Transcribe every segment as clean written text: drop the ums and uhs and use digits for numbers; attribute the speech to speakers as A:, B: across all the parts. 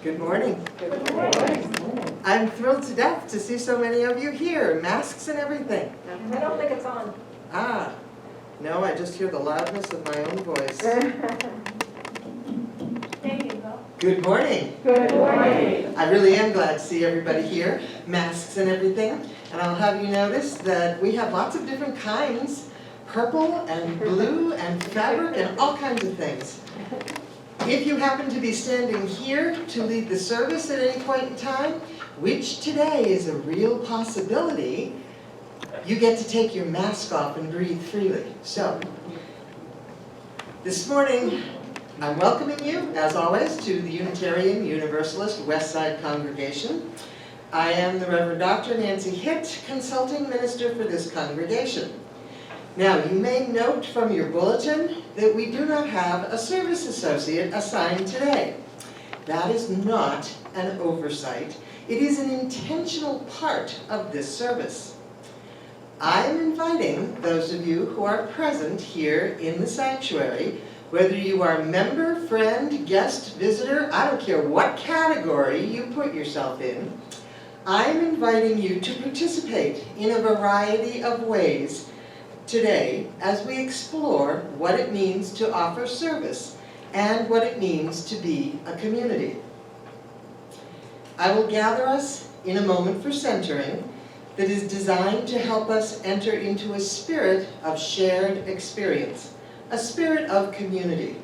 A: Good morning.
B: Good morning.
A: I'm thrilled to death to see so many of you here, masks and everything.
B: I don't think it's on.
A: Ah, no, I just hear the loudness of my own voice.
B: There you go.
A: Good morning.
B: Good morning.
A: I really am glad to see everybody here, masks and everything. And I'll have you notice that we have lots of different kinds, purple and blue and fabric and all kinds of things. If you happen to be standing here to lead the service at any point in time, which today is a real possibility, you get to take your mask off and breathe freely. So, this morning, I'm welcoming you, as always, to the Unitarian Universalist Westside Congregation. I am the Reverend Dr. Nancy Hitt, Consulting Minister for this congregation. Now, you may note from your bulletin that we do not have a service associate assigned today. That is not an oversight. It is an intentional part of this service. I am inviting those of you who are present here in the sanctuary, whether you are member, friend, guest, visitor, I don't care what category you put yourself in, I am inviting you to participate in a variety of ways today as we explore what it means to offer service and what it means to be a community. I will gather us in a moment for centering that is designed to help us enter into a spirit of shared experience, a spirit of community.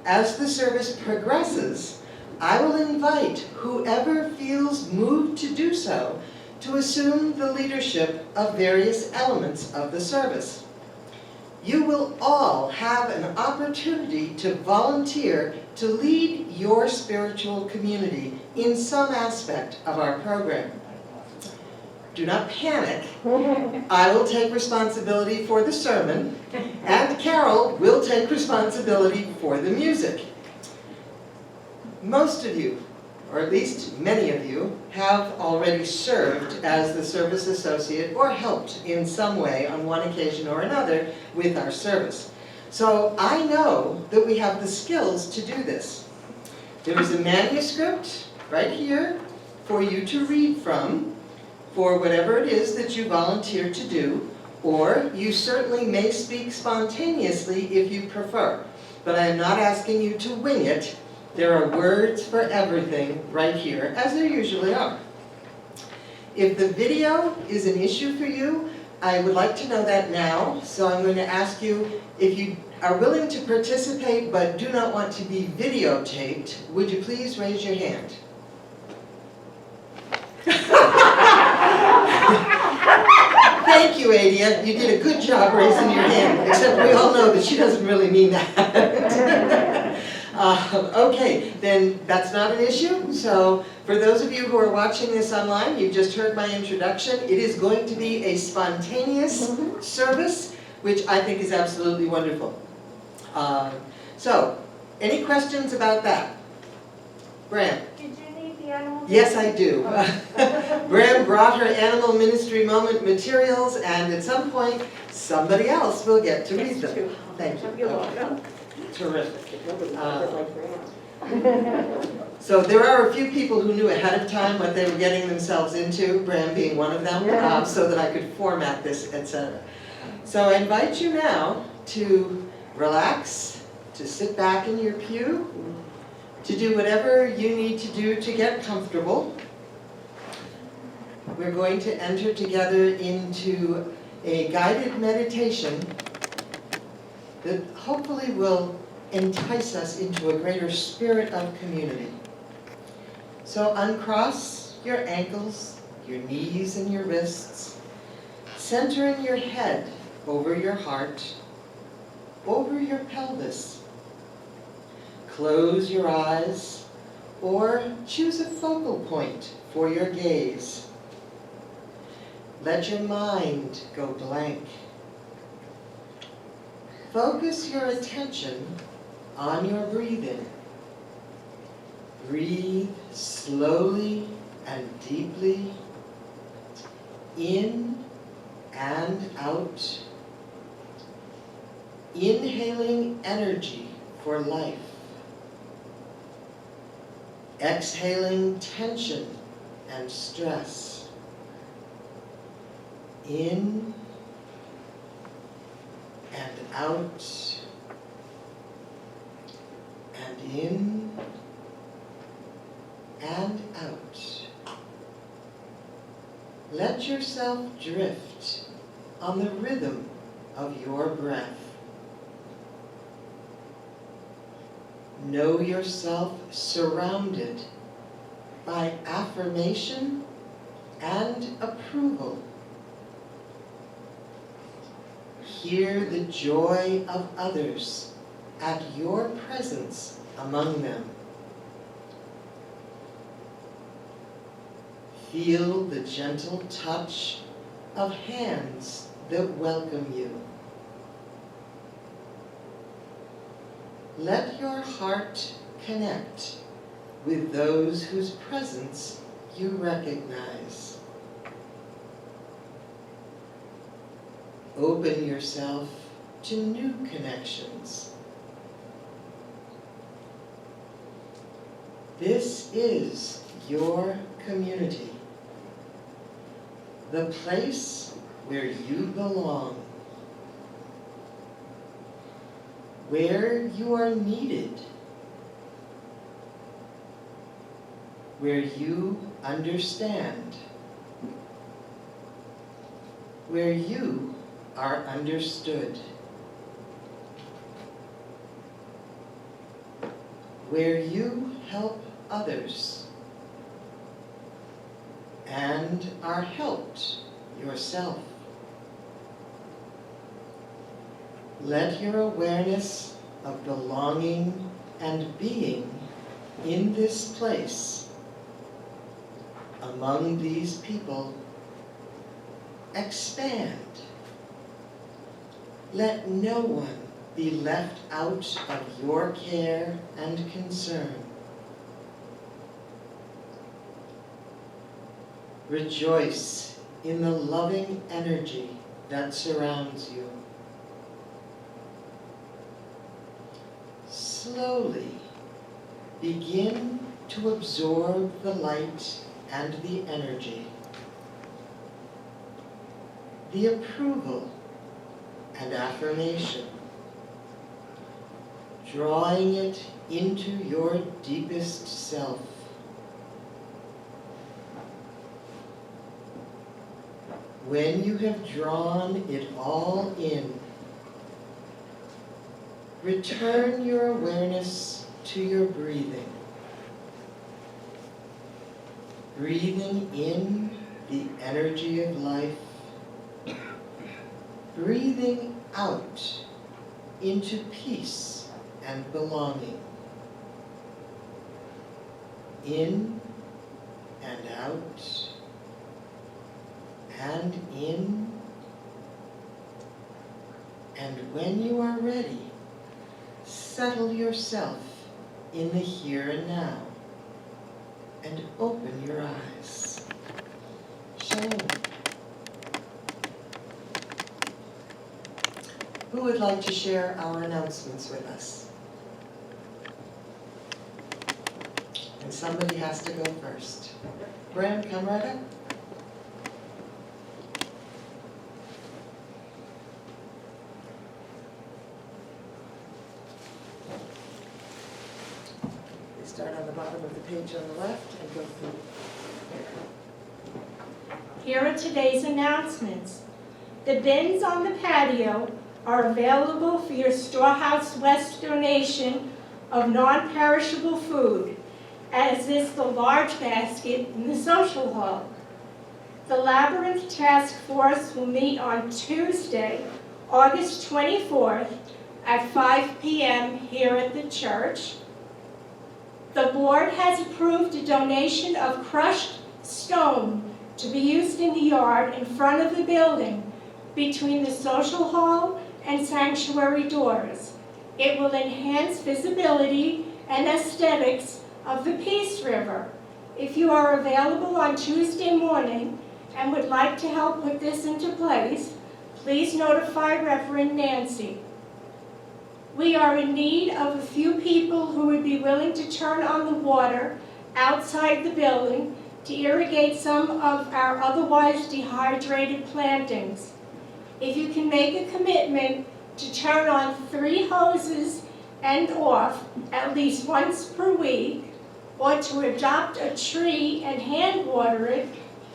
A: As the service progresses, I will invite whoever feels moved to do so to assume the leadership of various elements of the service. You will all have an opportunity to volunteer to lead your spiritual community in some aspect of our program. Do not panic. I will take responsibility for the sermon, and Carol will take responsibility for the music. Most of you, or at least many of you, have already served as the service associate or helped in some way on one occasion or another with our service. So I know that we have the skills to do this. There is a manuscript right here for you to read from for whatever it is that you volunteer to do, or you certainly may speak spontaneously if you prefer. But I am not asking you to wing it. There are words for everything right here, as there usually are. If the video is an issue for you, I would like to know that now, so I'm going to ask you, if you are willing to participate but do not want to be videotaped, would you please raise your hand? Thank you, Adia. You did a good job raising your hand, except we all know that she doesn't really mean that. Okay, then that's not an issue. So for those of you who are watching this online, you've just heard my introduction. It is going to be a spontaneous service, which I think is absolutely wonderful. So, any questions about that? Bram?
B: Did you need the animal?
A: Yes, I do. Bram brought her Animal Ministry Moment materials, and at some point, somebody else will get to read them. Thank you.
B: You're welcome.
A: Terrific. So there are a few people who knew ahead of time what they were getting themselves into, Bram being one of them, so that I could format this, etc. So I invite you now to relax, to sit back in your pew, to do whatever you need to do to get comfortable. We're going to enter together into a guided meditation that hopefully will entice us into a greater spirit of community. So uncross your ankles, your knees and your wrists, centering your head over your heart, over your pelvis. Close your eyes or choose a focal point for your gaze. Let your mind go blank. Focus your attention on your breathing. Breathe slowly and deeply, in and out. Inhaling energy for life. exhaling tension and stress. In and out, and in and out. Let yourself drift on the rhythm of your breath. Know yourself surrounded by affirmation and approval. Hear the joy of others at your presence among them. Feel the gentle touch of hands that welcome you. Let your heart connect with those whose presence you recognize. Open yourself to new connections. This is your community, the place where you belong, where you are needed, where you understand, where you are understood, where you help others and are helped yourself. Let your awareness of belonging and being in this place, among these people, expand. Let no one be left out of your care and concern. Rejoice in the loving energy that surrounds you. Slowly begin to absorb the light and the energy, the approval and affirmation, drawing it into your deepest self. When you have drawn it all in, return your awareness to your breathing. Breathing in the energy of life, breathing out into peace and belonging. In and out, and in, and when you are ready, settle yourself in the here and now, and open your eyes. Shalom. Who would like to share our announcements with us? And somebody has to go first. Bram, come right up. We start on the bottom of the page on the left and go through there.
C: Here are today's announcements. The bins on the patio are available for your Storehouse West donation of non-perishable food, as is the large basket in the social hall. The Labyrinth Task Force will meet on Tuesday, August 24th at 5 p.m. here at the church. The board has approved a donation of crushed stone to be used in the yard in front of the building between the social hall and sanctuary doors. It will enhance visibility and aesthetics of the Peace River. If you are available on Tuesday morning and would like to help put this into place, please notify Reverend Nancy. We are in need of a few people who would be willing to turn on the water outside the building to irrigate some of our otherwise dehydrated plantings. If you can make a commitment to turn on 3 hoses and off at least once per week, or to adopt a tree and hand water it,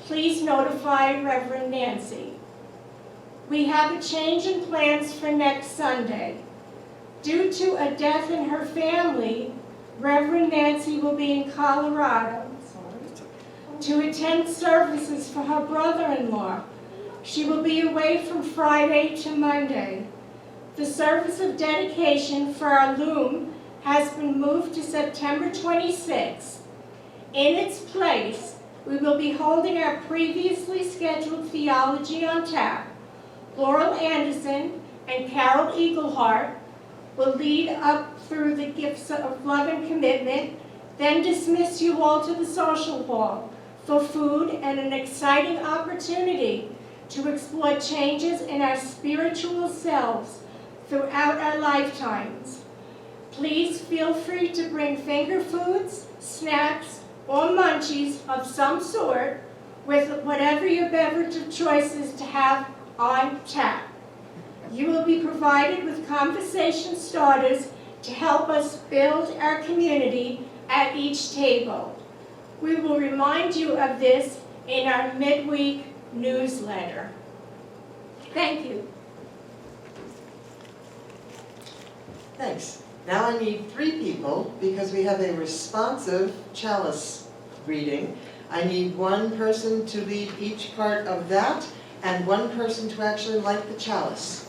C: please notify Reverend Nancy. We have a change in plans for next Sunday. Due to a death in her family, Reverend Nancy will be in Colorado to attend services for her brother-in-law. She will be away from Friday to Monday. The service of dedication for our loom has been moved to September 26th. In its place, we will be holding our previously scheduled Theology on Tap. Laurel Anderson and Carol Eaglehart will lead up through the gifts of love and commitment, then dismiss you all to the social hall for food and an exciting opportunity to explore changes in our spiritual selves throughout our lifetimes. Please feel free to bring finger foods, snacks, or munchies of some sort with whatever your beverage of choice is to have on tap. You will be provided with conversation starters to help us build our community at each table. We will remind you of this in our midweek newsletter. Thank you.
A: Thanks. Now I need 3 people because we have a responsive chalice reading. I need 1 person to lead each part of that and 1 person to actually light the chalice.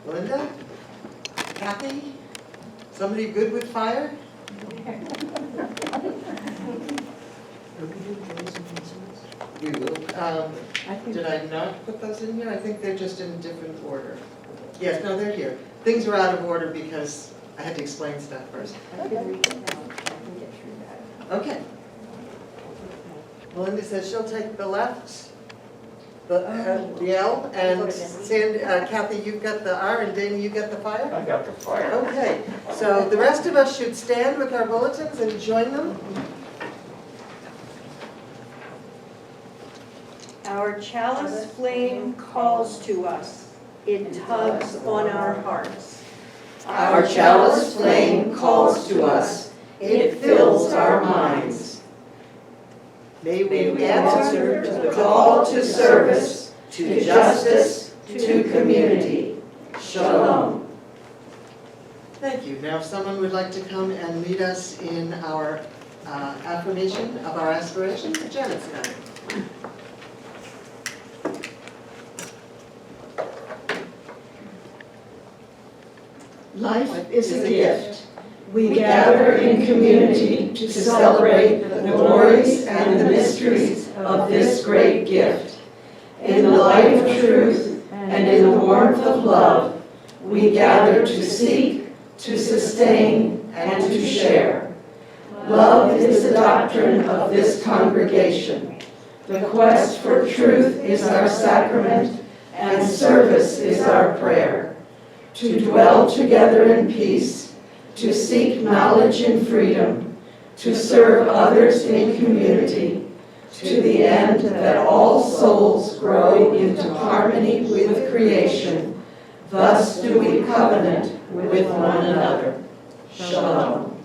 A: Linda? Kathy? Somebody good with fire? We will. Did I not put those in here? I think they're just in different order. Yes, no, they're here. Things are out of order because I had to explain stuff first.
B: I can read it now. I can get through that.
A: Okay. Melinda says she'll take the left, the L, and Kathy, you've got the R, and Dana, you got the fire?
D: I got the fire.
A: Okay, so the rest of us should stand with our bulletins and join them.
E: Our chalice flame calls to us. It tugs on our hearts.
F: Our chalice flame calls to us. It fills our minds.
A: May we
F: We
A: answer
F: answer to the call to service, to justice, to community. Shalom.
A: Thank you. Now, if someone would like to come and lead us in our affirmation of our aspirations, Janet's got it.
F: Life is a gift. We gather in community to celebrate the glories and the mysteries of this great gift. In the light of truth and in the warmth of love, we gather to seek, to sustain, and to share. Love is the doctrine of this congregation. The quest for truth is our sacrament, and service is our prayer. To dwell together in peace, to seek knowledge in freedom, to serve others in community, to the end that all souls grow into harmony with creation. Thus do we covenant with one another. Shalom.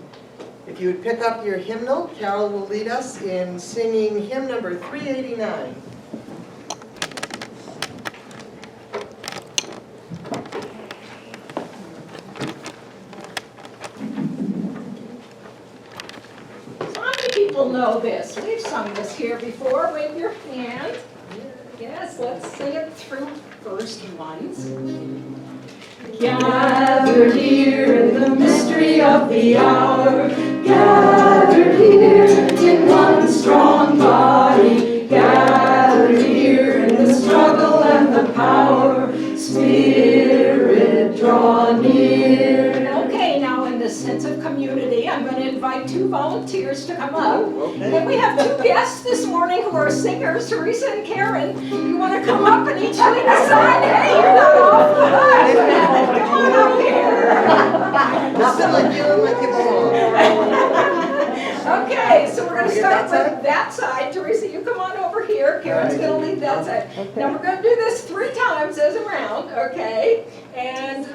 A: If you would pick up your hymnal, Carol will lead us in singing hymn number 389.
B: People know this. We've sung this here before. Wave your hand. Yes, let's sing it through first once.
F: Gathered here in the mystery of the hour, gathered here in one strong body, gathered here in the struggle and the power, Spirit draw near.
B: Okay, now in this sense of community, I'm going to invite 2 volunteers to come up.
A: Okay.
B: And we have 2 guests this morning who are singers, Teresa and Karen. You want to come up and each lead a side? Hey, you're not off the hook. Come on up here.
A: The sound like you and my people belong.
B: Okay, so we're gonna
A: You
B: start
A: get that
B: with that side. Teresa, you come on over here. Karen's gonna lead that side. Now, we're gonna do this 3 times as a round, okay? And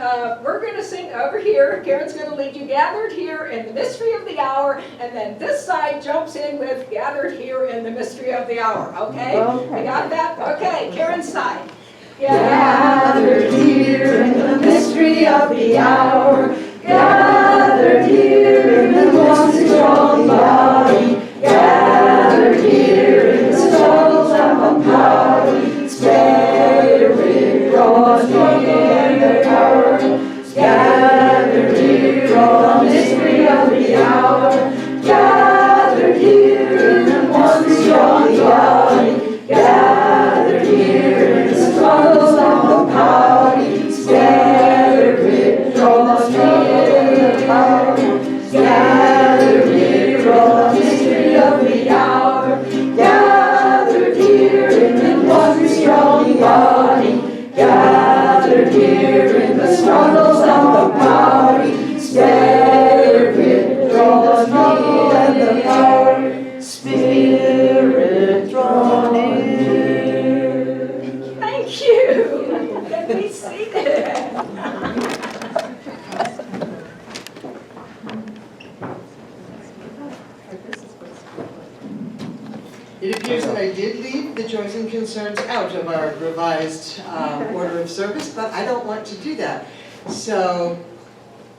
B: we're gonna sing over here. Karen's gonna lead you gathered here in the mystery of the hour, and then this side jumps in with gathered here in the mystery of the hour, okay? We got that? Okay, Karen's side.
F: Gathered here in the mystery of the hour, gathered here in one strong body, gathered here in the struggles of the power, Spirit draws me in the power, gathered here in the mystery of the hour, gathered here in one strong body, gathered here in the struggles of the power, Spirit draws me in the power, gathered here in the mystery of the hour, gathered here in one strong body, gathered here in the struggles of the power, Spirit draws me in the power, Spirit draw near.
B: Thank you. Get me seated.
A: It appears that I did leave the joys and concerns out of our revised order of service, but I don't want to do that. So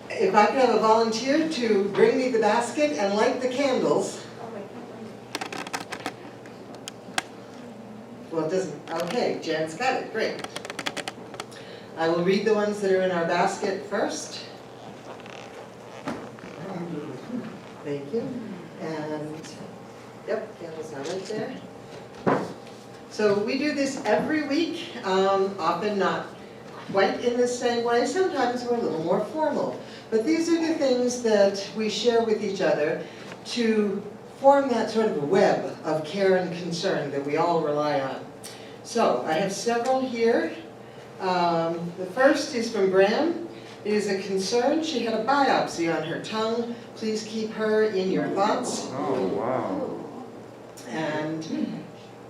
A: if I could have a volunteer to bring me the basket and light the candles. Well, it doesn't, okay, Jan's got it, great. I will read the ones that are in our basket first. Thank you. And, yep, candles are right there. So we do this every week, often not quite in the same way. Sometimes we're a little more formal. But these are the things that we share with each other to form that sort of a web of care and concern that we all rely on. So I have several here. The first is from Bram. It is a concern. She had a biopsy on her tongue. Please keep her in your thoughts.
D: Oh, wow.
A: And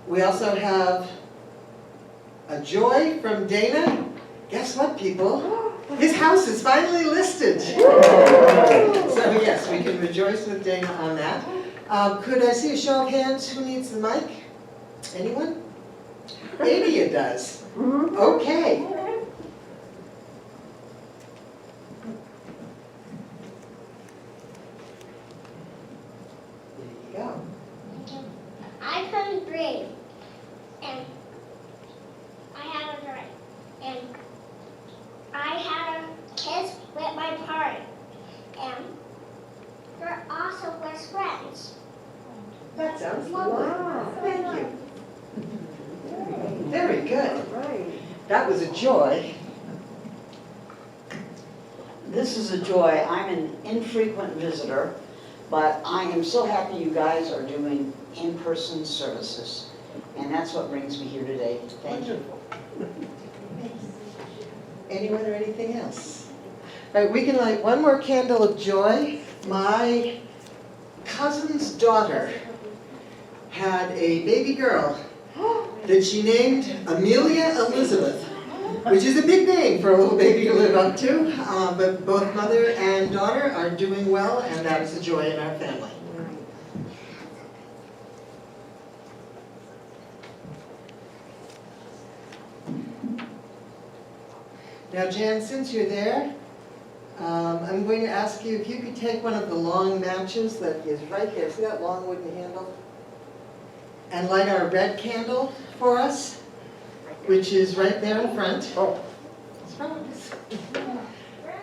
A: we also have a joy from Dana. Guess what, people? His house is finally listed. So yes, we can rejoice with Dana on that. Could I see a show of hands? Who needs the mic? Anyone? Adia does. Okay. There you go.
G: I couldn't breathe, and I had a drink, and I had a kiss with my party, and we're also best friends.
A: That sounds lovely. Thank you. Very good. That was a joy.
H: This is a joy. I'm an infrequent visitor, but I am so happy you guys are doing in-person services. And that's what brings me here today. Thank you.
A: Anyone or anything else? All right, we can light one more candle of joy. My cousin's daughter had a baby girl that she named Amelia Elizabeth, which is a big name for a little baby to live up to, but both mother and daughter are doing well, and that is a joy in our family. Now, Jan, since you're there, I'm going to ask you if you could take one of the long matches that is right there. See that long wooden handle? And light our red candle for us, which is right there in front. Oh, what's wrong with this?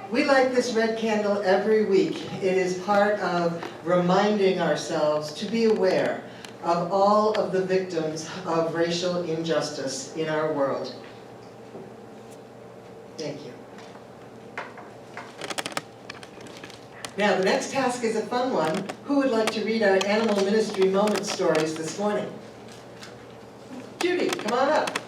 A: We light this red candle every week. It is part of reminding ourselves to be aware of all of the victims of racial injustice in our world. Thank you. Now, the next task is a fun one. Who would like to read our Animal Ministry Moment stories this morning? Judy, come on up.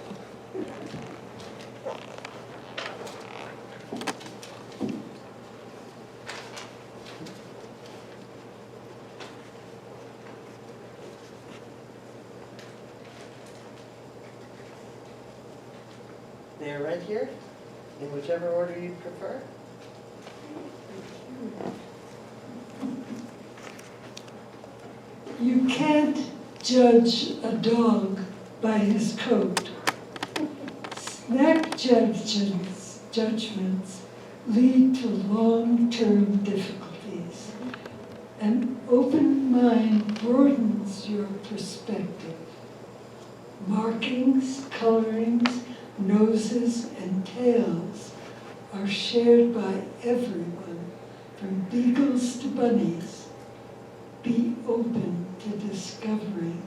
A: They're right here, in whichever order you prefer.
F: You can't judge a dog by his coat. Snack judgments lead to long-term difficulties. An open mind broadens your perspective. Markings, colorings, noses, and tails are shared by everyone, from beagles to bunnies. Be open to discovering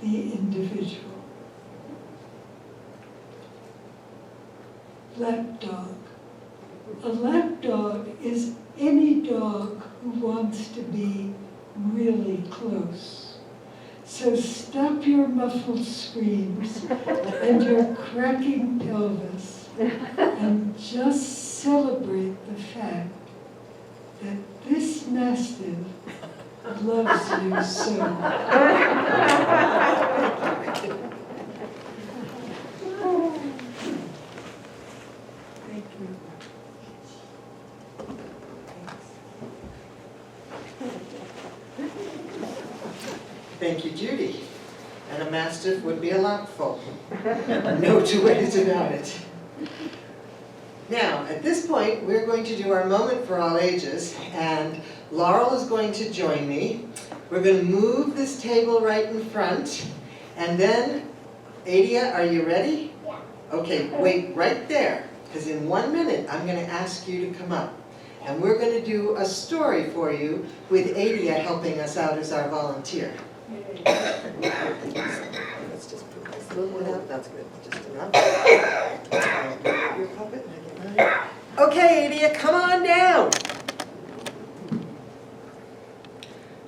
F: the individual. Lapdog. A lapdog is any dog who wants to be really close. So stop your muffled screams and your cracking pelvis and just celebrate the fact that this mastiff loves you so. Thank you.
A: Thank you, Judy. And a mastiff would be a lapful. No two ways about it. Now, at this point, we're going to do our moment for all ages, and Laurel is going to join me. We're going to move this table right in front, and then, Adia, are you ready?
G: Yeah.
A: Okay, wait right there, because in 1 minute, I'm going to ask you to come up. And we're going to do a story for you with Adia helping us out as our volunteer. Let's just put this little one out, that's good, just enough. Your puppet, and I get mine. Okay, Adia, come on down.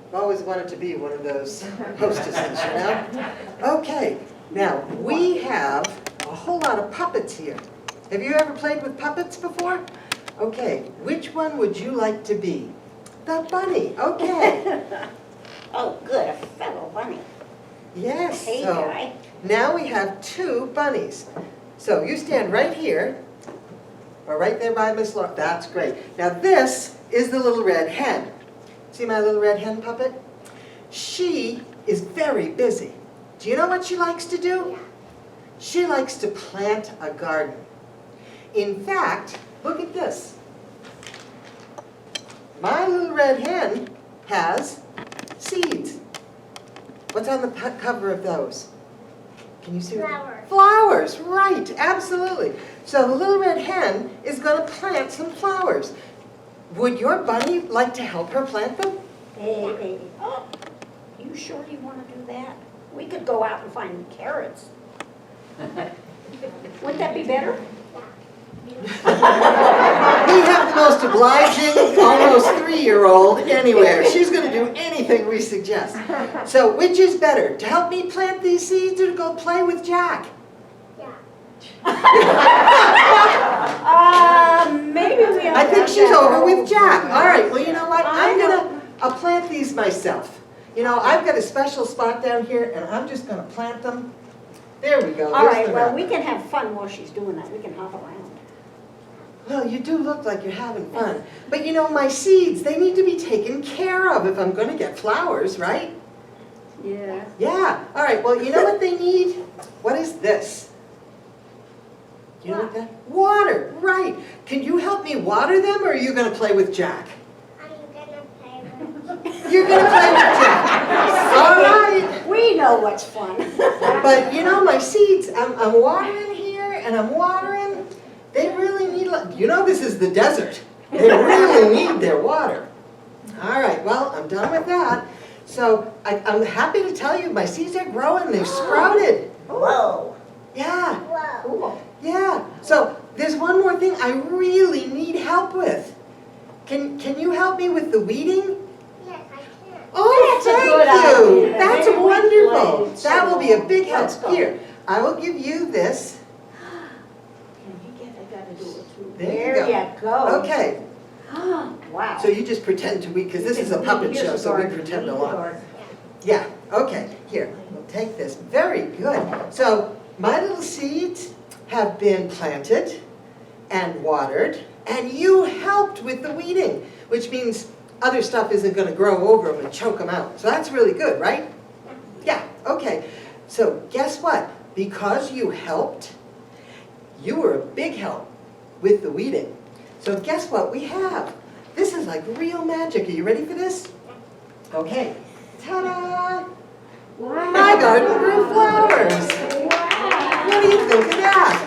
A: I've always wanted to be one of those hostesses, you know? Okay, now we have a whole lot of puppets here. Have you ever played with puppets before? Okay, which one would you like to be? The bunny, okay.
E: Oh, good, a fellow bunny.
A: Yes,
E: Hey,
A: so
E: guy.
A: now we have 2 bunnies. So you stand right here, or right there by Miss Laura. That's great. Now this is the little red hen. See my little red hen puppet? She is very busy. Do you know what she likes to do? She likes to plant a garden. In fact, look at this. My little red hen has seeds. What's on the cover of those? Can you see?
G: Flowers.
A: Flowers, right, absolutely. So the little red hen is going to plant some flowers. Would your bunny like to help her plant them?
E: Hey, oh, you sure you want to do that? We could go out and find carrots. Wouldn't that be better?
A: We have the most obliging, almost 3-year-old anywhere. She's going to do anything we suggest. So which is better, to help me plant these seeds or to go play with Jack?
G: Yeah.
E: Maybe we ought
A: I
E: to
A: think
E: have
A: she's
E: that
A: over with
E: role.
A: Jack. All right, well, you know what?
E: I
A: I'll plant these myself. You know, I've got a special spot down here, and I'm just going to plant them. There we go.
E: All
A: There's
E: right,
A: the
E: well,
A: rock.
E: we can have fun while she's doing that. We can hop around.
A: Well, you do look like you're having fun. But you know, my seeds, they need to be taken care of if I'm going to get flowers, right?
E: Yeah.
A: Yeah. All right, well, you know what they need? What is this? You know what that? Water, right. Can you help me water them, or are you going to play with Jack?
G: I'm gonna play with
A: You're going to play with Jack. All right.
E: We know what's fun.
A: But you know, my seeds, I'm watering here, and I'm watering. They really need, you know, this is the desert. They really need their water. All right, well, I'm done with that. So I'm happy to tell you my seeds are growing. They've sprouted.
E: Whoa.
A: Yeah,
G: Whoa.
E: Cool.
A: yeah. So there's one more thing I really need help with. Can you help me with the weeding?
G: Yes, I can.
A: Oh,
E: That's a
A: thank
E: good
A: you.
E: idea.
A: That's
E: Maybe we
A: wonderful.
E: played
A: That will be a big help.
E: Let's go.
A: Here, I will give you this.
E: Can we get, I gotta do it too.
A: There you
E: you go.
A: Okay,
E: Wow.
A: so you just pretend to weed, because this is a puppet show, so we pretend a lot. Yeah, okay, here, we'll take this. Very good. So my little seeds, have been planted and watered, and you helped with the weeding, which means other stuff isn't going to grow over them and choke them out. So that's really good, right? Yeah, okay. So guess what? Because you helped, you were a big help with the weeding. So guess what we have? This is like real magic. Are you ready for this? Okay. Ta-da! My garden grew flowers. What do you think of that?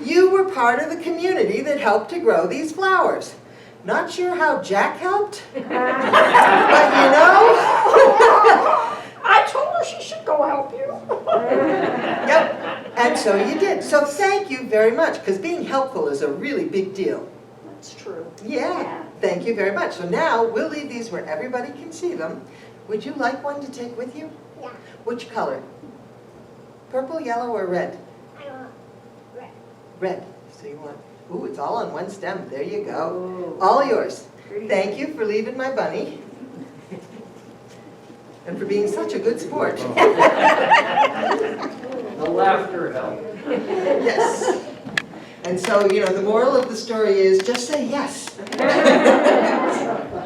A: You were part of the community that helped to grow these flowers. Not sure how Jack helped, but you know.
B: I told her she should go help you.
A: Yep, and so you did. So thank you very much, because being helpful is a really big deal.
E: That's true.
A: Yeah, thank you very much. So now we'll leave these where everybody can see them. Would you like one to take with you?
G: Yeah.
A: Which color? Purple, yellow, or red?
G: I want red.
A: Red. So you want, ooh, it's all on one stem. There you go.
E: Oh,
A: All yours.
E: pretty.
A: Thank you for leaving my bunny. And for being such a good sport.
D: The laughter helped.
A: Yes. And so, you know, the moral of the story is just say yes.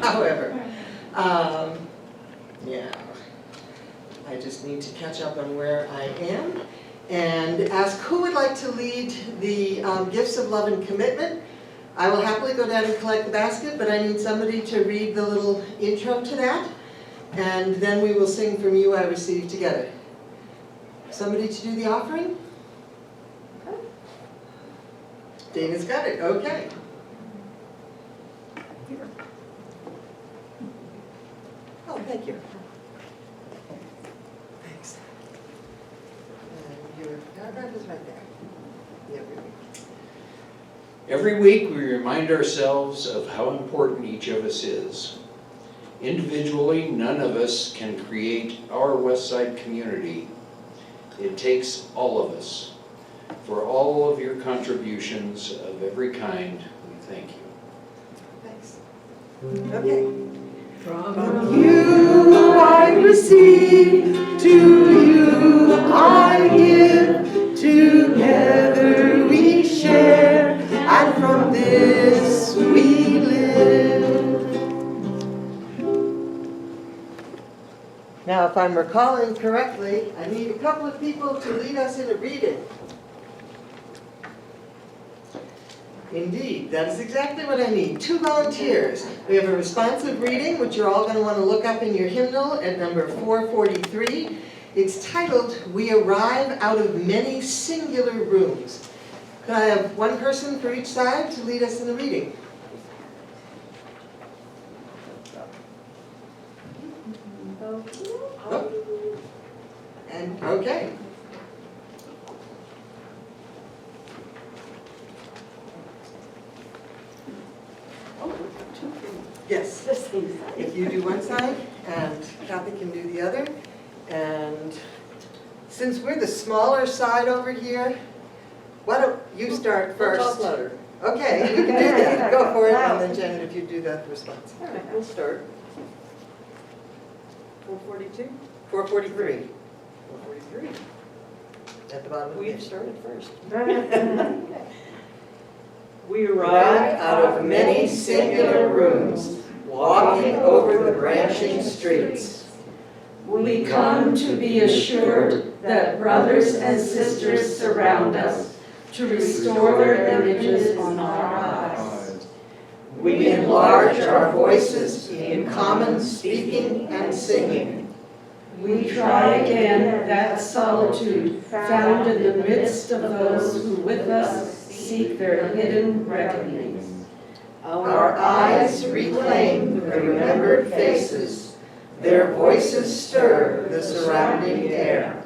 A: However, yeah, I just need to catch up on where I am and ask who would like to lead the gifts of love and commitment. I will happily go down and collect the basket, but I need somebody to read the little intro to that. And then we will sing From You I Receive together. Somebody to do the offering? Dana's got it, okay. Oh, thank you. Thanks. And your paragraph is right there. Yeah, really.
I: Every week, we remind ourselves of how important each of us is. Individually, none of us can create our West Side community. It takes all of us. For all of your contributions of every kind, we thank you.
A: Thanks. Okay.
F: From you I receive, to you I give, together we share, and from this we live.
A: Now, if I'm recalling correctly, I need a couple of people to lead us in a reading. Indeed, that is exactly what I need. 2 volunteers. We have a responsive reading, which you're all going to want to look up in your hymnal at number 443. It's titled, We Arrive Out of Many Singular Rooms. Could I have one person for each side to lead us in the reading? Oh. And, okay. Yes. If you do one side, and Kathy can do the other. And since we're the smaller side over here, why don't you start first?
F: Talk louder.
A: Okay, you can do that. Go for it, and then Janet, if you do the response.
F: All right, we'll start. 442?
A: 443,
F: 443.
A: at the bottom of the
F: We've
A: page.
F: started first. We
A: Arrive out of many singular rooms, walking over the branching streets.
F: We come to be assured that brothers and sisters surround us to restore their images on our eyes.
A: We enlarge our voices in common speaking and singing.
F: We try again that solitude found in the midst of those who with us seek their hidden reckonings.
A: Our eyes reclaim the remembered faces. Their voices stir the surrounding air.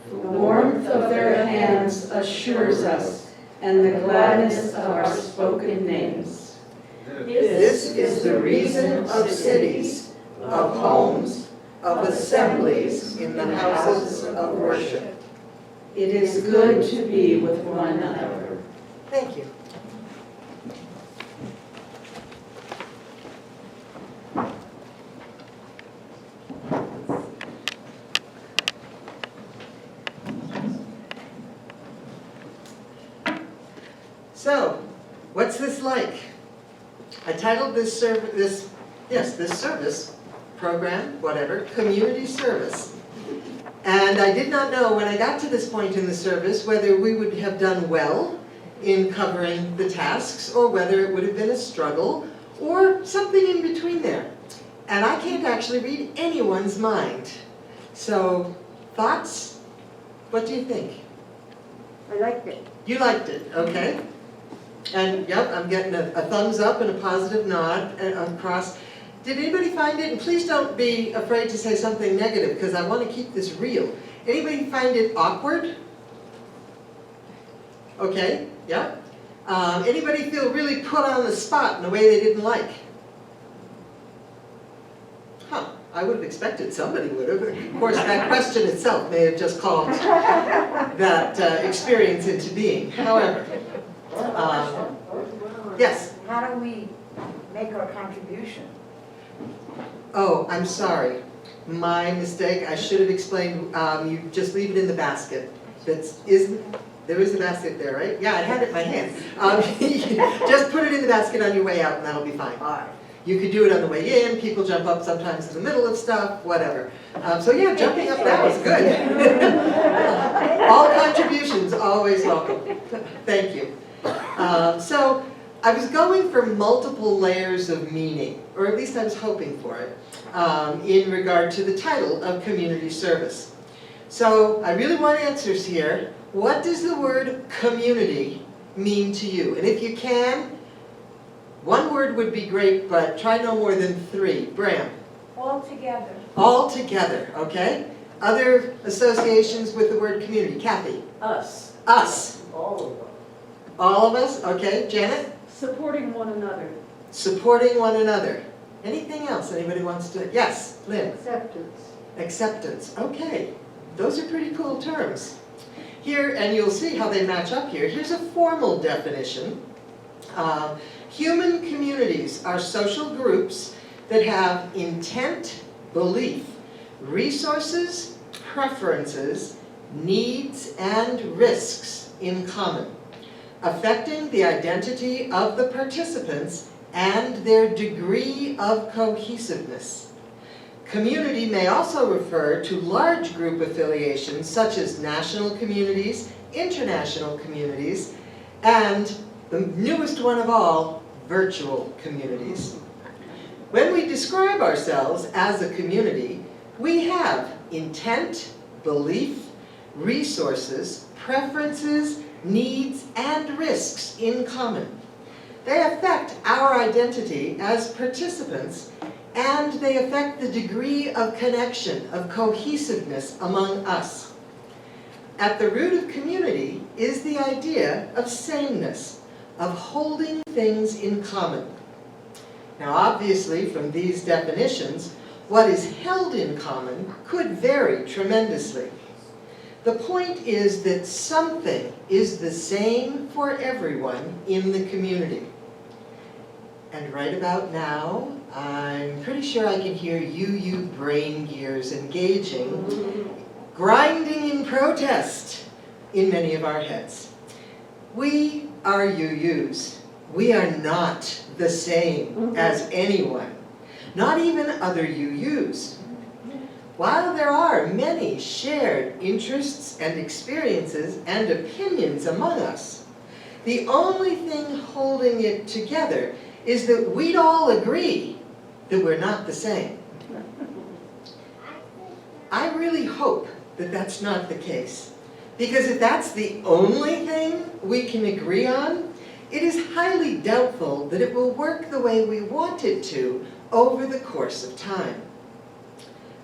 F: The warmth of their hands assures us, and the gladness of our spoken names.
A: This is the reason of cities, of homes, of assemblies in the houses of worship.
F: It is good to be with one another.
A: Thank you. So, what's this like? I titled this service program, whatever, community service. And I did not know when I got to this point in the service whether we would have done well in covering the tasks or whether it would have been a struggle or something in between there. And I can't actually read anyone's mind. So, thoughts? What do you think?
G: I liked it.
A: You liked it, okay. And yep, I'm getting a thumbs up and a positive nod across. Did anybody find it, and please don't be afraid to say something negative because I want to keep this real. Anybody find it awkward? Okay, yeah. Anybody feel really put on the spot in a way they didn't like? Huh, I would have expected somebody would have. Of course, that question itself may have just called that experience into being. However, yes?
G: How do we make our contribution?
A: Oh, I'm sorry. My mistake. I should have explained. You just leave it in the basket. There is a basket there, right? Yeah, I had it in my hand. Just put it in the basket on your way out and that'll be fine. You could do it on the way in. People jump up sometimes in the middle of stuff, whatever. So yeah, jumping up, that was good. All contributions, always welcome. Thank you. So I was going for multiple layers of meaning, or at least I was hoping for it, in regard to the title of community service. So I really want answers here. What does the word community mean to you? And if you can, one word would be great, but try no more than 3. Bram?
G: All together.
A: All together, okay? Other associations with the word community? Kathy?
E: Us.
A: Us.
D: All of them.
A: All of us? Okay. Janet?
E: Supporting one another.
A: Supporting one another. Anything else anybody wants to? Yes, Lynn?
E: Acceptance.
A: Acceptance. Okay. Those are pretty cool terms. Here, and you'll see how they match up here, here's a formal definition. Human communities are social groups that have intent, belief, resources, preferences, needs, and risks in common, affecting the identity of the participants and their degree of cohesiveness. Community may also refer to large group affiliations such as national communities, international communities, and the newest one of all, virtual communities. When we describe ourselves as a community, we have intent, belief, resources, preferences, needs, and risks in common. They affect our identity as participants, and they affect the degree of connection, of cohesiveness among us. At the root of community is the idea of sameness, of holding things in common. Now obviously from these definitions, what is held in common could vary tremendously. The point is that something is the same for everyone in the community. And right about now, I'm pretty sure I can hear UU brain gears engaging, grinding in protest in many of our heads. We are UUs. We are not the same as anyone, not even other UUs. While there are many shared interests and experiences and opinions among us, the only thing holding it together is that we'd all agree that we're not the same. I really hope that that's not the case, because if that's the only thing we can agree on, it is highly doubtful that it will work the way we want it to over the course of time.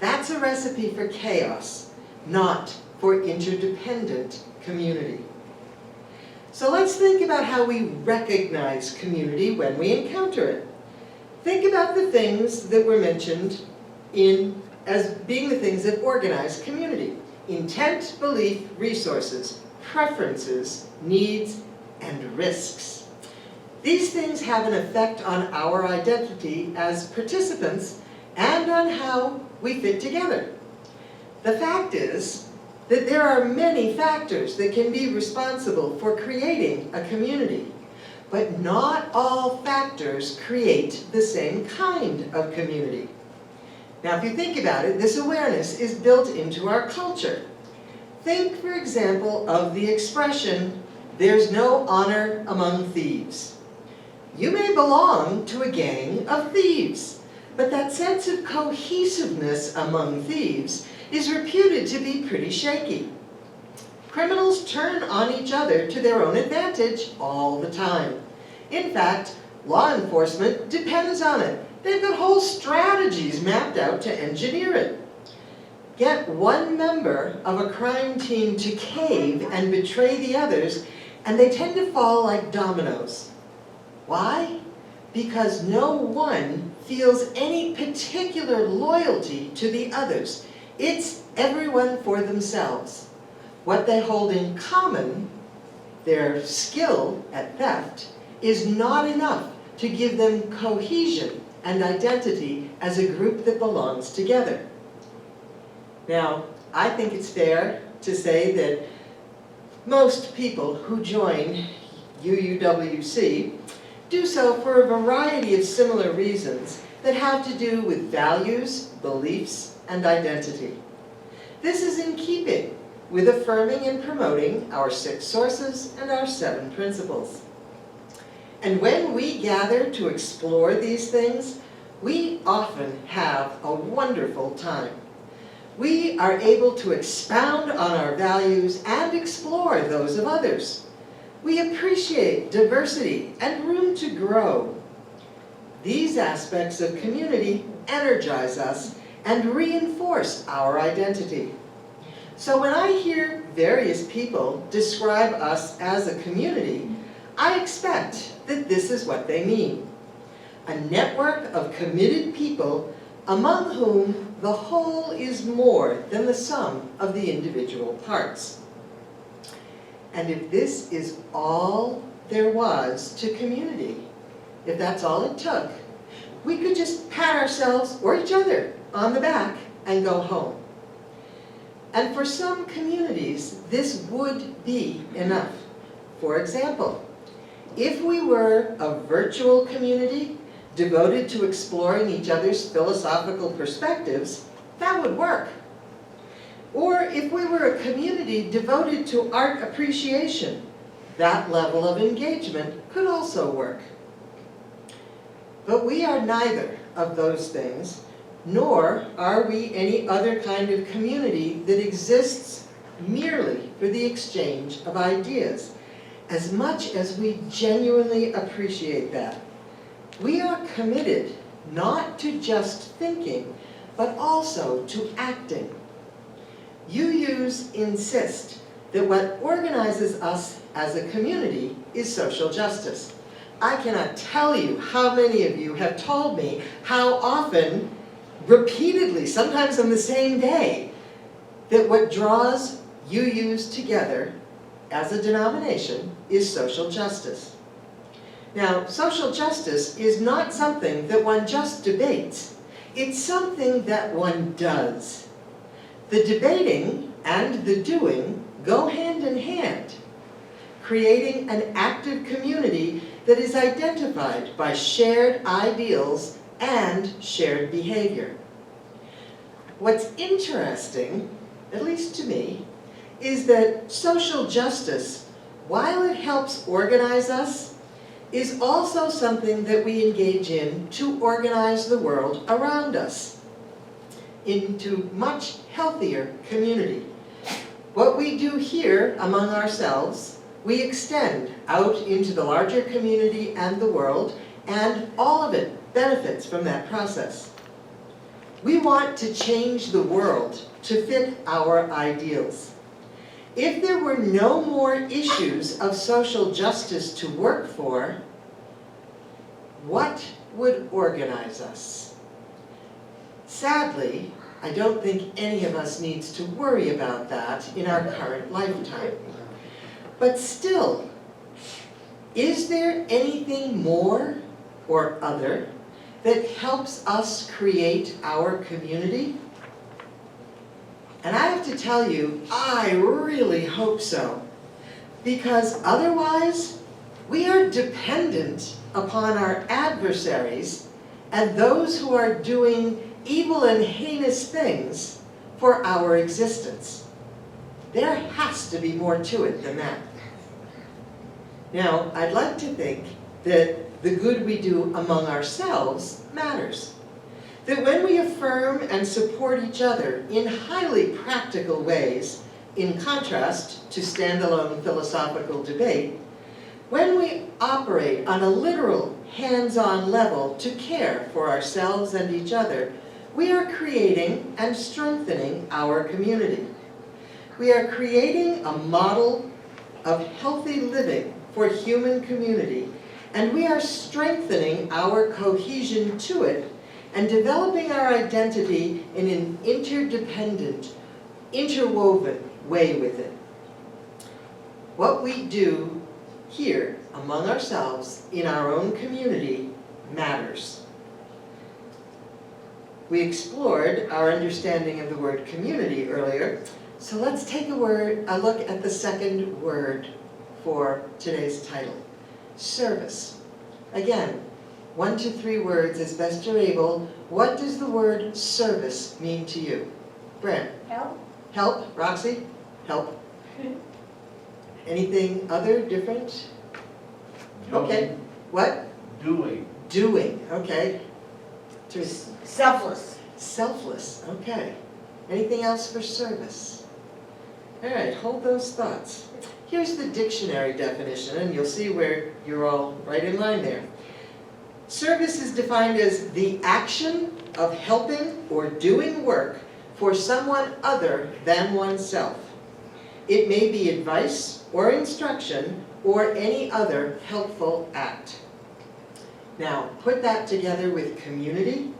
A: That's a recipe for chaos, not for interdependent community. So let's think about how we recognize community when we encounter it. Think about the things that were mentioned as being the things that organize community. Intent, belief, resources, preferences, needs, and risks. These things have an effect on our identity as participants and on how we fit together. The fact is that there are many factors that can be responsible for creating a community. But not all factors create the same kind of community. Now, if you think about it, this awareness is built into our culture. Think, for example, of the expression, "There's no honor among thieves." You may belong to a gang of thieves, but that sense of cohesiveness among thieves is reputed to be pretty shaky. Criminals turn on each other to their own advantage all the time. In fact, law enforcement depends on it. They've got whole strategies mapped out to engineer it. Get one member of a crime team to cave and betray the others, and they tend to fall like dominoes. Why? Because no one feels any particular loyalty to the others. It's everyone for themselves. What they hold in common, their skill at theft, is not enough to give them cohesion and identity as a group that belongs together. Now, I think it's fair to say that most people who join UUWC do so for a variety of similar reasons that have to do with values, beliefs, and identity. This is in keeping with affirming and promoting our 6 sources and our 7 principles. And when we gather to explore these things, we often have a wonderful time. We are able to expound on our values and explore those of others. We appreciate diversity and room to grow. These aspects of community energize us and reinforce our identity. So when I hear various people describe us as a community, I expect that this is what they mean. A network of committed people among whom the whole is more than the sum of the individual parts. And if this is all there was to community, if that's all it took, we could just pat ourselves or each other on the back and go home. And for some communities, this would be enough. For example, if we were a virtual community devoted to exploring each other's philosophical perspectives, that would work. Or if we were a community devoted to art appreciation, that level of engagement could also work. But we are neither of those things, nor are we any other kind of community that exists merely for the exchange of ideas, as much as we genuinely appreciate that. We are committed not to just thinking, but also to acting. UUs insist that what organizes us as a community is social justice. I cannot tell you how many of you have told me how often, repeatedly, sometimes on the same day, that what draws UUs together as a denomination is social justice. Now, social justice is not something that one just debates. It's something that one does. The debating and the doing go hand in hand, creating an active community that is identified by shared ideals and shared behavior. What's interesting, at least to me, is that social justice, while it helps organize us, is also something that we engage in to organize the world around us into much healthier community. What we do here among ourselves, we extend out into the larger community and the world, and all of it benefits from that process. We want to change the world to fit our ideals. If there were no more issues of social justice to work for, what would organize us? Sadly, I don't think any of us needs to worry about that in our current lifetime. But still, is there anything more or other that helps us create our community? And I have to tell you, I really hope so. Because otherwise, We are dependent upon our adversaries and those who are doing evil and heinous things for our existence. There has to be more to it than that. Now, I'd like to think that the good we do among ourselves matters. That when we affirm and support each other in highly practical ways, in contrast to standalone philosophical debate, when we operate on a literal, hands-on level to care for ourselves and each other, we are creating and strengthening our community. We are creating a model of healthy living for human community, and we are strengthening our cohesion to it and developing our identity in an interdependent, interwoven way with it. What we do here among ourselves in our own community matters. We explored our understanding of the word community earlier, so let's take a look at the second word for today's title, service. Again, 1 to 3 words as best you're able. What does the word service mean to you? Brent?
G: Help.
A: Help. Roxy? Help. Anything other, different? Okay. What?
F: Doing.
A: Doing. Okay. Teresa?
E: Selfless.
A: Selfless. Okay. Anything else for service? All right, hold those thoughts. Here's the dictionary definition, and you'll see where you're all right in line there. Service is defined as the action of helping or doing work for someone other than oneself. It may be advice or instruction or any other helpful act. Now, put that together with community,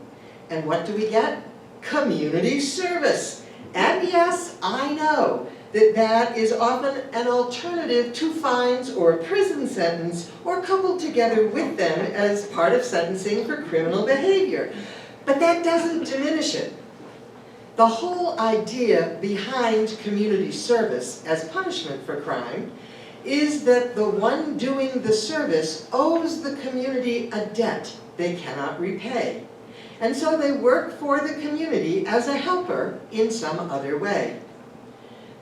A: and what do we get? Community service. And yes, I know that that is often an alternative to fines or a prison sentence, or coupled together with them as part of sentencing for criminal behavior. But that doesn't diminish it. The whole idea behind community service as punishment for crime is that the one doing the service owes the community a debt they cannot repay. And so they work for the community as a helper in some other way.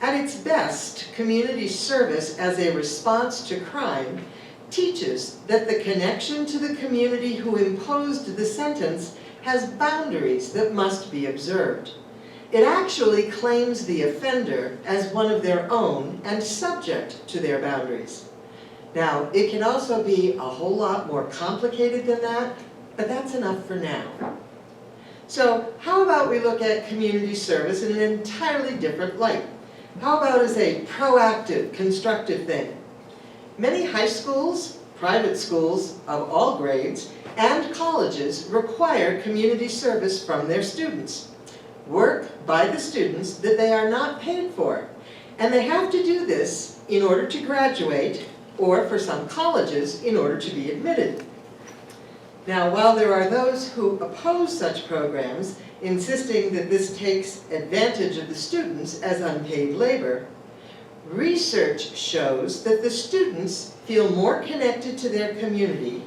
A: At its best, community service as a response to crime teaches that the connection to the community who imposed the sentence has boundaries that must be observed. It actually claims the offender as one of their own and subject to their boundaries. Now, it can also be a whole lot more complicated than that, but that's enough for now. So, how about we look at community service in an entirely different light? How about as a proactive, constructive thing? Many high schools, private schools of all grades, and colleges require community service from their students. Work by the students that they are not paid for. And they have to do this in order to graduate, or for some colleges, in order to be admitted. Now, while there are those who oppose such programs, insisting that this takes advantage of the students as unpaid labor, research shows that the students feel more connected to their community,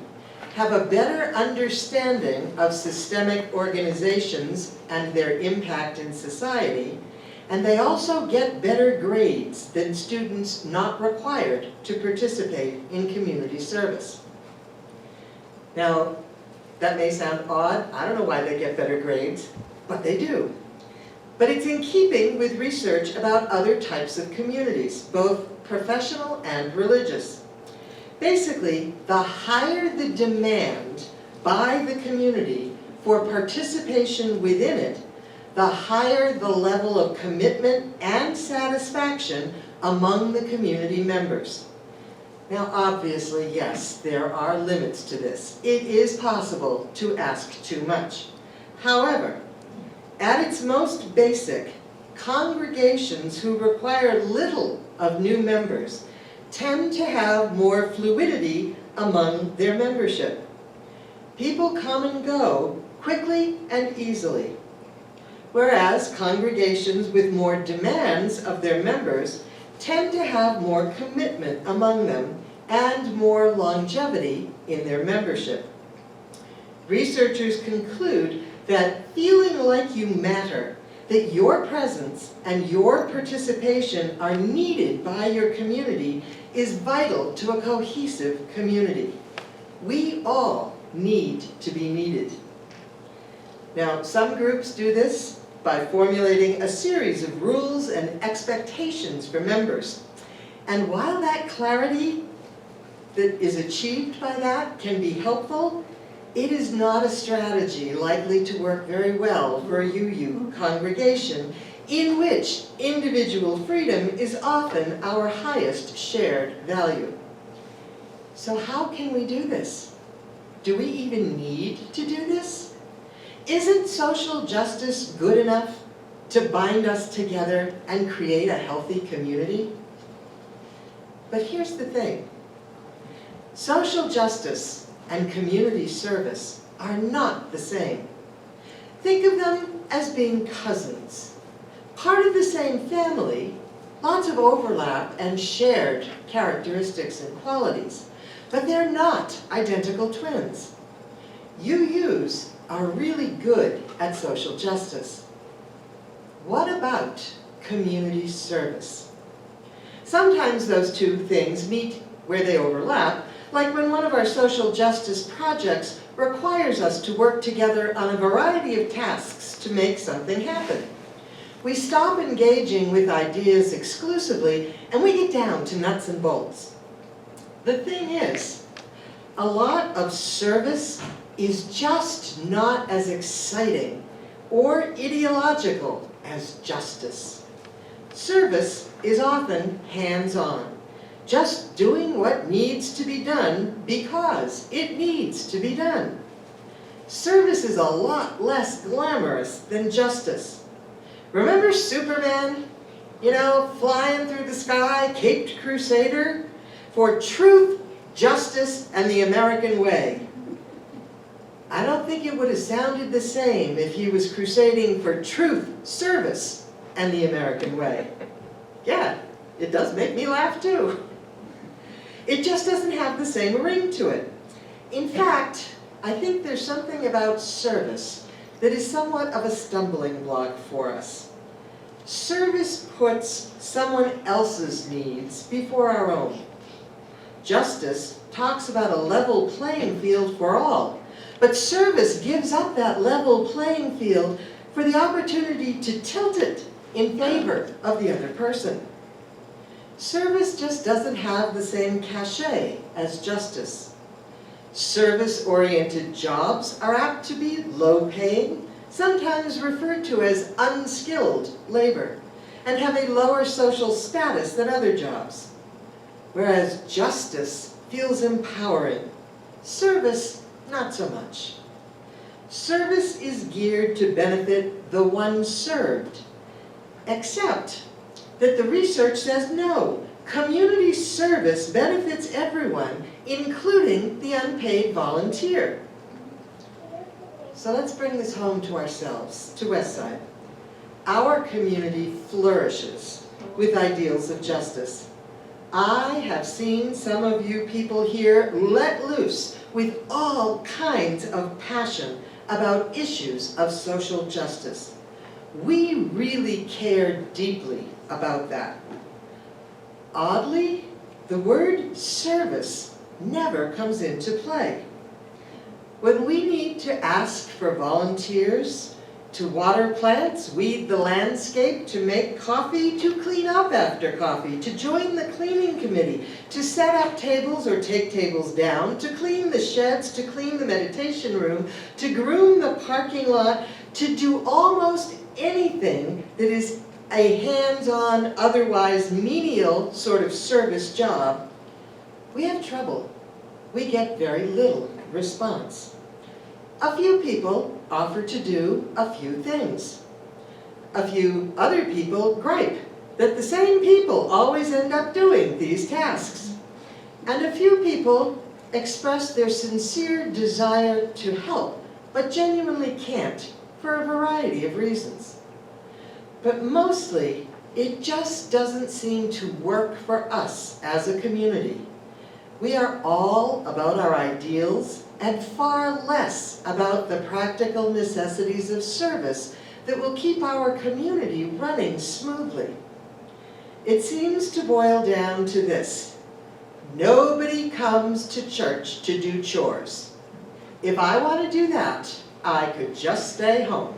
A: have a better understanding of systemic organizations and their impact in society, and they also get better grades than students not required to participate in community service. Now, that may sound odd. I don't know why they get better grades, but they do. But it's in keeping with research about other types of communities, both professional and religious. Basically, the higher the demand by the community for participation within it, the higher the level of commitment and satisfaction among the community members. Now, obviously, yes, there are limits to this. It is possible to ask too much. However, at its most basic, congregations who require little of new members tend to have more fluidity among their membership. People come and go quickly and easily, whereas congregations with more demands of their members tend to have more commitment among them and more longevity in their membership. Researchers conclude that feeling like you matter, that your presence and your participation are needed by your community, is vital to a cohesive community. We all need to be needed. Now, some groups do this by formulating a series of rules and expectations for members. And while that clarity that is achieved by that can be helpful, it is not a strategy likely to work very well for a UU congregation in which individual freedom is often our highest shared value. So how can we do this? Do we even need to do this? Isn't social justice good enough to bind us together and create a healthy community? But here's the thing. Social justice and community service are not the same. Think of them as being cousins, part of the same family, lots of overlap and shared characteristics and qualities, but they're not identical twins. UUs are really good at social justice. What about community service? Sometimes those two things meet where they overlap, like when one of our social justice projects requires us to work together on a variety of tasks to make something happen. We stop engaging with ideas exclusively and we get down to nuts and bolts. The thing is, a lot of service is just not as exciting or ideological as justice. Service is often hands-on, just doing what needs to be done because it needs to be done. Service is a lot less glamorous than justice. Remember Superman? You know, flying through the sky, caped crusader for truth, justice, and the American way. I don't think it would have sounded the same if he was crusading for truth, service, and the American way. Yeah, it does make me laugh too. It just doesn't have the same ring to it. In fact, I think there's something about service that is somewhat of a stumbling block for us. Service puts someone else's needs before our own. Justice talks about a level playing field for all, but service gives up that level playing field for the opportunity to tilt it in favor of the other person. Service just doesn't have the same cachet as justice. Service-oriented jobs are apt to be low-paying, sometimes referred to as unskilled labor, and have a lower social status than other jobs. Whereas justice feels empowering. Service, not so much. Service is geared to benefit the one served, except that the research says no. Community service benefits everyone, including the unpaid volunteer. So let's bring this home to ourselves, to Westside. Our community flourishes with ideals of justice. I have seen some of you people here let loose with all kinds of passion about issues of social justice. We really care deeply about that. Oddly, the word service never comes into play. When we need to ask for volunteers to water plants, weed the landscape, to make coffee, to clean up after coffee, to join the cleaning committee, to set up tables or take tables down, to clean the sheds, to clean the meditation room, to groom the parking lot, to do almost anything that is a hands-on, otherwise menial sort of service job, we have trouble. We get very little response. A few people offer to do a few things. A few other people gripe that the same people always end up doing these tasks. And a few people express their sincere desire to help, but genuinely can't for a variety of reasons. But mostly, it just doesn't seem to work for us as a community. We are all about our ideals and far less about the practical necessities of service that will keep our community running smoothly. It seems to boil down to this: nobody comes to church to do chores. If I want to do that, I could just stay home.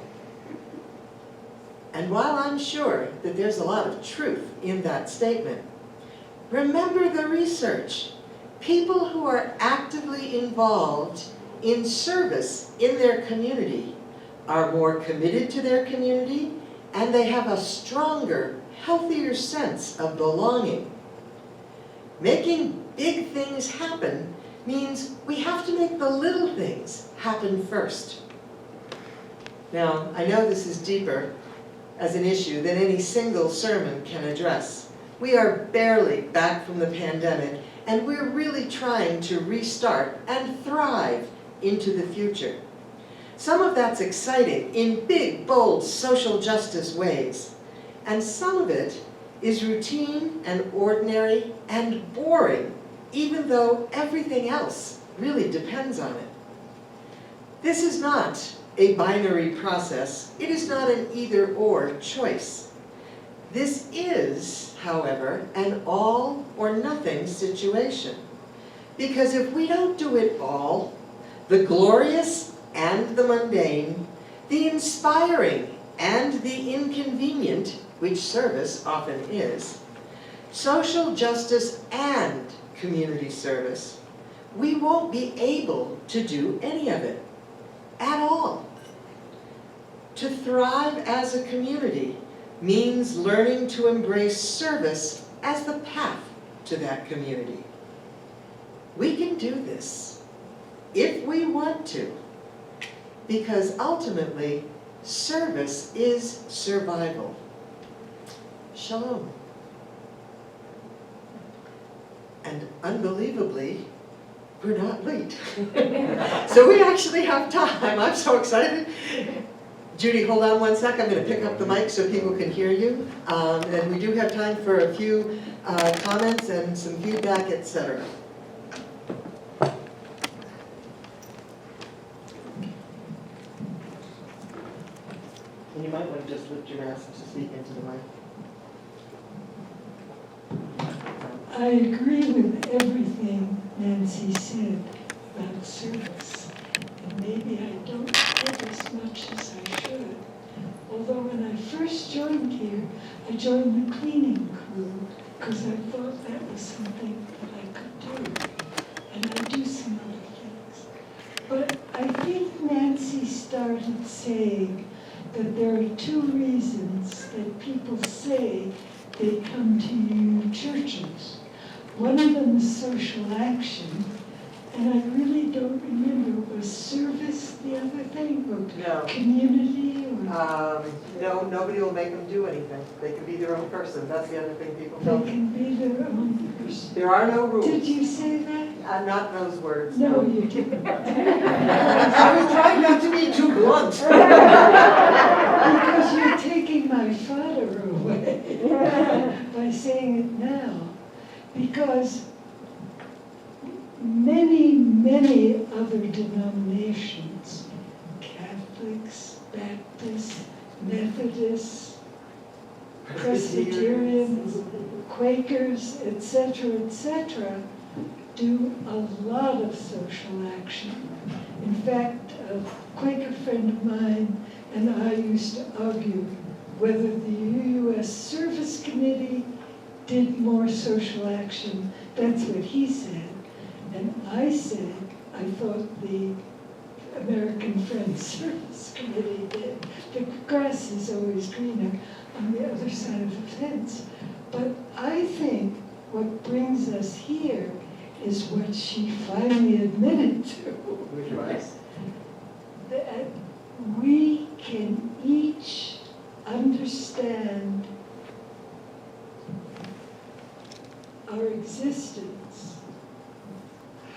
A: And while I'm sure that there's a lot of truth in that statement, remember the research. People who are actively involved in service in their community are more committed to their community, and they have a stronger, healthier sense of belonging. Making big things happen means we have to make the little things happen first. Now, I know this is deeper as an issue than any single sermon can address. We are barely back from the pandemic, and we're really trying to restart and thrive into the future. Some of that's exciting in big, bold social justice ways, and some of it is routine and ordinary and boring, even though everything else really depends on it. This is not a binary process. It is not an either-or choice. This is, however, an all-or-nothing situation. Because if we don't do it all, the glorious and the mundane, the inspiring and the inconvenient, which service often is, social justice and community service, we won't be able to do any of it at all. To thrive as a community means learning to embrace service as the path to that community. We can do this if we want to, because ultimately, service is survival. Shalom. And unbelievably, we're not late. So we actually have time. I'm so excited. Judy, hold on one sec. I'm going to pick up the mic so people can hear you. And we do have time for a few comments and some feedback, etc. And you might want to just lift your mask to speak into the mic.
F: I agree with everything Nancy said about service. And maybe I don't give as much as I should. Although when I first joined here, I joined the cleaning crew because I thought that was something that I could do. And I do some other things. But I think Nancy started saying that there are two reasons that people say they come to UU churches. One of them is social action, and I really don't remember, was service the other thing, or
A: No.
F: community, or
A: No, nobody will make them do anything. They can be their own person. That's the other thing people
F: they
A: don't.
F: can be their own person.
A: There are no rules.
F: Did you say that?
A: Not those words.
F: No, you didn't.
A: I was trying not to be too blunt.
F: Because you're taking my fodder away by saying it now. Because many other denominations, Catholics, Baptists, Methodists, Presbyterians, Quakers, etc., do a lot of social action. In fact, a Quaker friend of mine and I used to argue whether the UUS Service Committee did more social action. That's what he said. And I said, I thought the American Friends Service Committee did. The grass is always greener on the other side of the fence. But I think what brings us here is what she finally admitted to.
A: Which was?
F: That we can each understand our existence,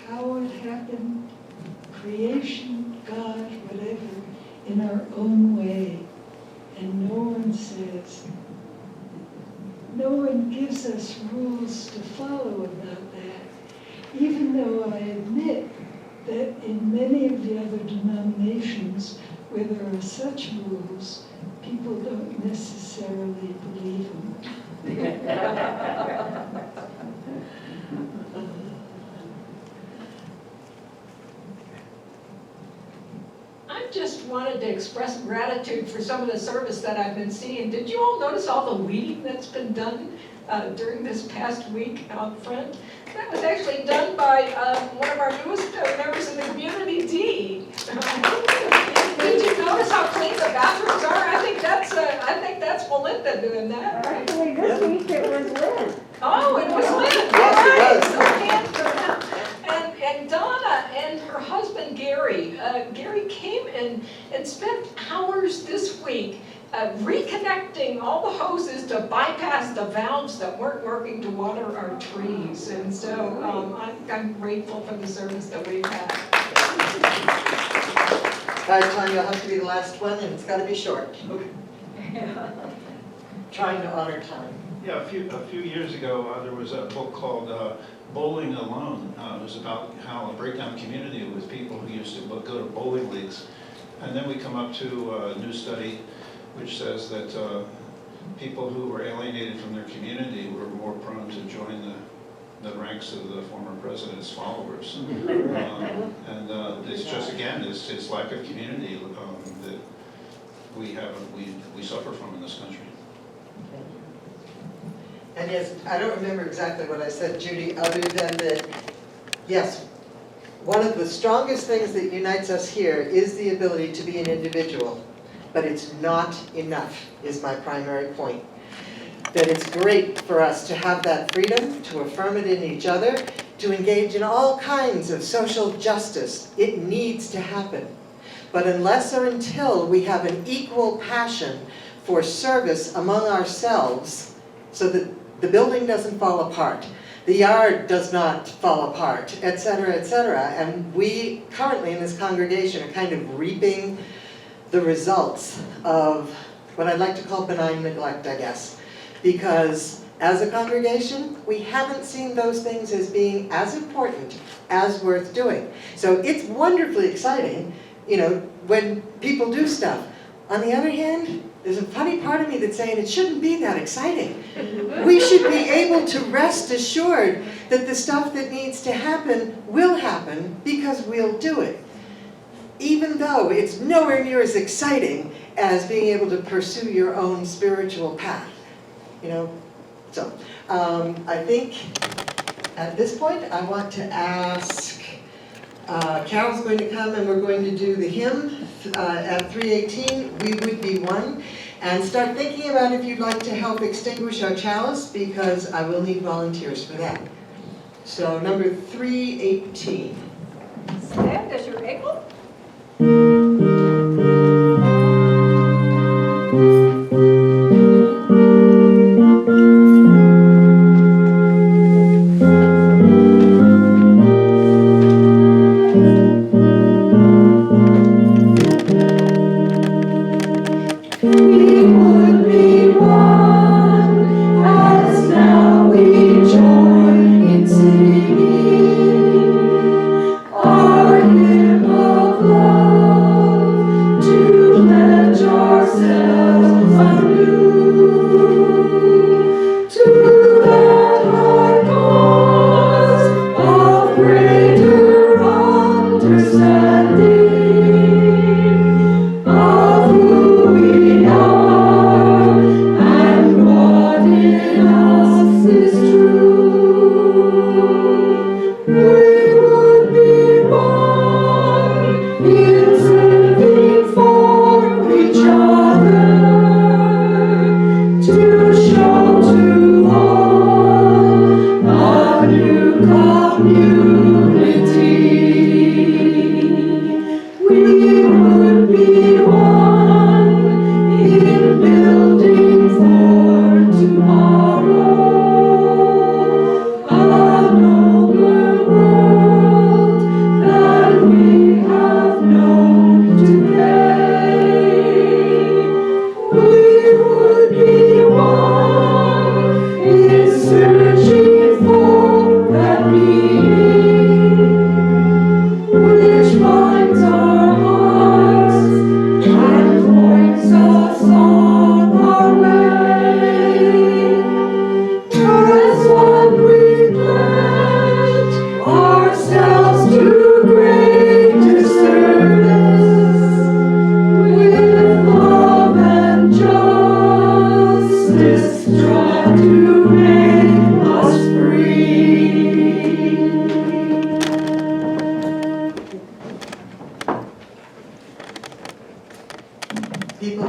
F: how it happened, creation, God, whatever, in our own way. And no one gives us rules to follow about that. even though I admit that in many of the other denominations where there are such rules, people don't necessarily believe them.
B: I just wanted to express gratitude for some of the service that I've been seeing. Did you all notice all the weeding that's been done during this past week out front? That was actually done by one of our newest members in the community, Dee. Did you notice how clean the bathrooms are? I think that's Melinda doing that.
G: Actually, this week it was Liz.
B: Oh, it was Lynn.
A: Yes, it was.
B: Okay. And Donna and her husband Gary, Gary came and spent hours this week reconnecting all the hoses to bypass the valves that weren't working to water our trees. And so I'm grateful for the service that we've had.
A: All right, Tanya, you'll have to be the last one, and it's got to be short. Trying to honor time.
J: Yeah, a few years ago, there was a book called Bowling Alone. It was about how a breakdown community with people who used to go to bowling leagues. And then we come up to a new study which says that people who were alienated from their community were more prone to join the ranks of the former president's followers. And it's just, again, it's lack of community that we suffer from in this country.
A: And yes, I don't remember exactly what I said, Judy, other than that, yes, one of the strongest things that unites us here is the ability to be an individual, but it's not enough, is my primary point. That it's great for us to have that freedom, to affirm it in each other, to engage in all kinds of social justice. It needs to happen. But unless or until we have an equal passion for service among ourselves, so that the building doesn't fall apart, the yard does not fall apart, et cetera, and we currently in this congregation are kind of reaping the results of what I'd like to call benign neglect, I guess. Because as a congregation, we haven't seen those things as being as important, as worth doing. So it's wonderfully exciting, you know, when people do stuff. On the other hand, there's a funny part of me that's saying it shouldn't be that exciting. We should be able to rest assured that the stuff that needs to happen will happen because we'll do it. Even though it's nowhere near as exciting as being able to pursue your own spiritual path. You know, so I think at this point I want to ask, Carol's going to come and we're going to do the hymn at 3:18, We Would Be One, and start thinking about if you'd like to help extinguish our chalice, because I will need volunteers for that. So number 318.
B: Stand as you're able.
F: Our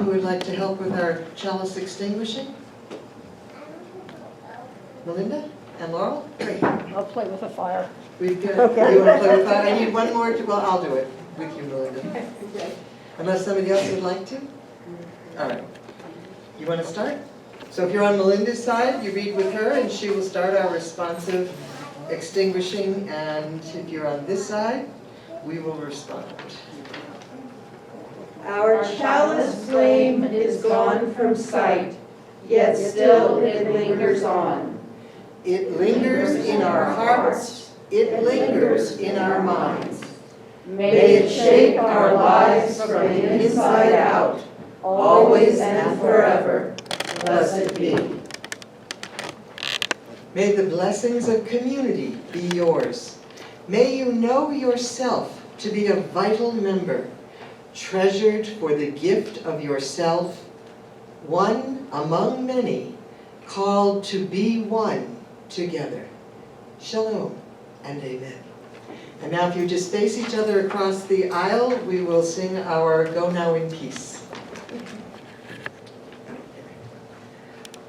A: who would like to help with our chalice extinguishing? Melinda and Laurel? Great.
B: I'll play with the fire.
A: We've got, you want to play with that? I need one more, well, I'll do it with you, Melinda. Unless somebody else would like to? All right. You want to start? So if you're on Melinda's side, you read with her and she will start our responsive extinguishing, and if you're on this side, we will respond.
E: Our chalice flame is gone from sight, yet still it lingers on.
A: It lingers in our hearts, it lingers in our minds.
E: May it shape our lives from the inside out, always and forever. Blessed be.
A: May the blessings of community be yours. May you know yourself to be a vital member, treasured for the gift of yourself, one among many, called to be one together. Shalom and amen. And now if you just face each other across the aisle, we will sing our Go Now in Peace.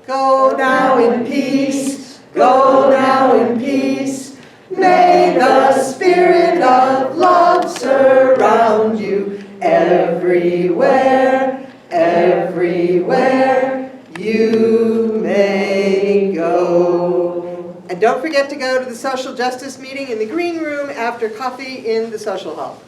A: Go now in peace, go now in peace. May the spirit of love surround you everywhere, everywhere you may go. And don't forget to go to the social justice meeting in the green room after coffee in the social hall.